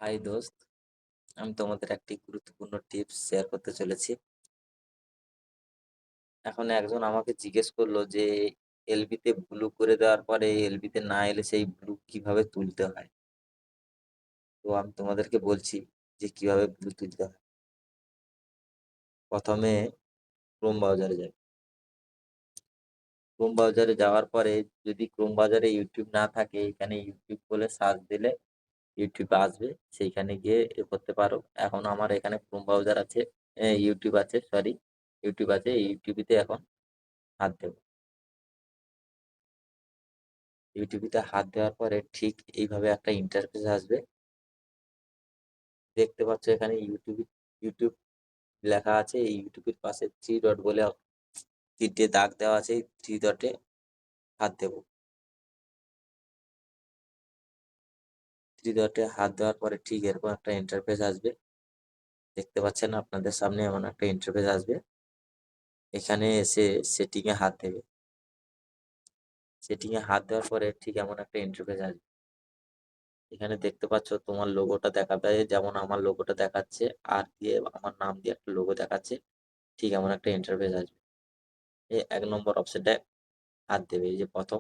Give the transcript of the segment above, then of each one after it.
High দোস্ত, আমি তোমাদের একটি গুরুত্বপূর্ণ টিপস শেয়ার করতে চলেছি। এখন একজন আমাকে জিজ্ঞেস করলো যে এলবিতে ব্লু করে দেওয়ার পরে এলবিতে না এলে সেই ব্লু কিভাবে তুলতে হয়। তো আমি তোমাদেরকে বলছি যে কিভাবে ব্লু তুলতে হয়। প্রথমে ক্রোম ব্রাউজারে যাবে। ক্রোম ব্রাউজারে যাওয়ার পরে যদি ক্রোম ব্রাউজারে ইউটিউব না থাকে, এখানে ইউটিউব বলে সার্চ দিলে ইউটিউব আসবে, সেইখানে গিয়ে করতে পারো। এখন আমার এখানে ক্রোম ব্রাউজার আছে, ইউটিউব আছে, সরি, ইউটিউব আছে। এই ইউটিউবিতে এখন হাত দেবো। ইউটিউবিতে হাত দেওয়ার পরে ঠিক এইভাবে একটা ইন্টারফেস আসবে। দেখতে পাচ্ছ এখানে ইউটিউব ইউটিউব লেখা আছে। এই ইউটিউবের পাশে থ্রি ডট বলে তিনটে দাগ দেওয়া আছে। এই থ্রি ডটে হাত দেব। থ্রি ডটে হাত দেওয়ার পরে ঠিক এরকম একটা ইন্টারফেস আসবে। দেখতে পাচ্ছেন আপনাদের সামনে এমন একটা ইন্টারফেস আসবে। এখানে এসে সেটিং এ হাত দেবে। সেটিং এ হাত দেওয়ার পরে ঠিক এমন একটা ইন্টারফেস আসবে। এখানে দেখতে পাচ্ছ তোমার লোগোটা দেখাবে, যেমন আমার লোগোটা দেখাচ্ছে, আর দিয়ে আমার নাম দিয়ে একটা লোগো দেখাচ্ছে। ঠিক এমন একটা ইন্টারফেস আসবে। এই ১ নম্বর অপশনটায় হাত দেবে। এই যে প্রথম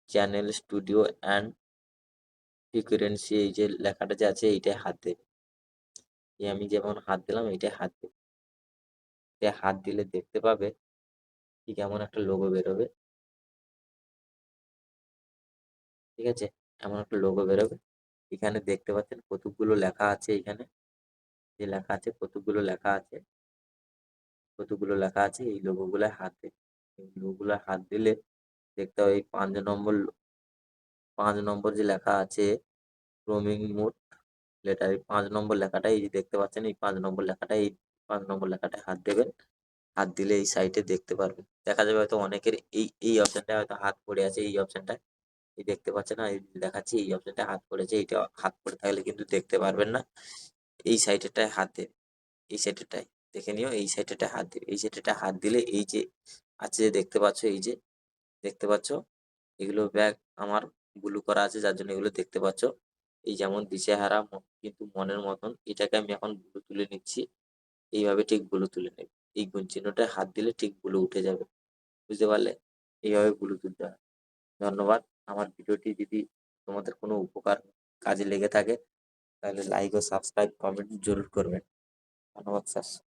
চ্যানেল স্টুডিও অ্যান্ড ফ্রিকোয়েন্সি, এই যে লেখাটা যে আছে এইটায় হাত দেবে। এই আমি যেমন হাত দিলাম এইটায় হাত দেবে। এটায় হাত দিলে দেখতে পাবে ঠিক এমন একটা লোগো বেরোবে। ঠিক আছে? এমন একটা লোগো বেরোবে। এখানে দেখতে পাচ্ছেন কতকগুলো লেখা আছে। এখানে যে লেখা আছে, কতকগুলো লেখা আছে, কতগুলো লেখা আছে, এই লোগোগুলায় হাত দেবে। এই লোগোগুলায় হাত দিলে দেখতে হবে এই ৫ নম্বর যে লেখা আছে রোমিং মোড লেটার, এই ৫ নম্বর লেখাটা, এই যে দেখতে পাচ্ছেন এই ৫ নম্বর লেখাটা, এই ৫ নম্বর লেখাটায় হাত দেবেন। হাত দিলে এই সাইটে দেখতে পারবেন। দেখা যাবে হয়তো অনেকের এই অপশনটায় হয়তো হাত পড়ে আছে। এই অপশনটায় এই দেখতে পাচ্ছেন না, এই দেখাচ্ছি এই অপশনটায় হাত পড়েছে। এইটা হাত পড়ে থাকলে কিন্তু দেখতে পারবেন না। এই সাইটেরটায় হাত দেবে। এই সাইটেরটায় দেখে নিও। এই সাইটেরটায় হাত দেবে। এই সাইটেরটায় হাত দিলে এই যে আছে যে দেখতে পাচ্ছ, এই যে দেখতে পাচ্ছ এগুলো ব্যাগ আমার ব্লু করা আছে, যার জন্য এগুলো দেখতে পাচ্ছ। এই যেমন দিশেহারা কিন্তু মনের মতন, এটাকে আমি এখন ব্লু তুলে নিচ্ছি। এইভাবে ঠিক ব্লু তুলে নেবে। এই গুণ চিহ্নটায় হাত দিলে ঠিক ব্লু উঠে যাবে। বুঝতে পারলে? এইভাবে ব্লু তুলতে হয়। ধন্যবাদ। আমার ভিডিওটি যদি তোমাদের কোনো উপকার কাজে লেগে থাকে তাহলে লাইক ও সাবস্ক্রাইব কমেন্ট জরুর করবেন। ধন্যবাদ স্যার।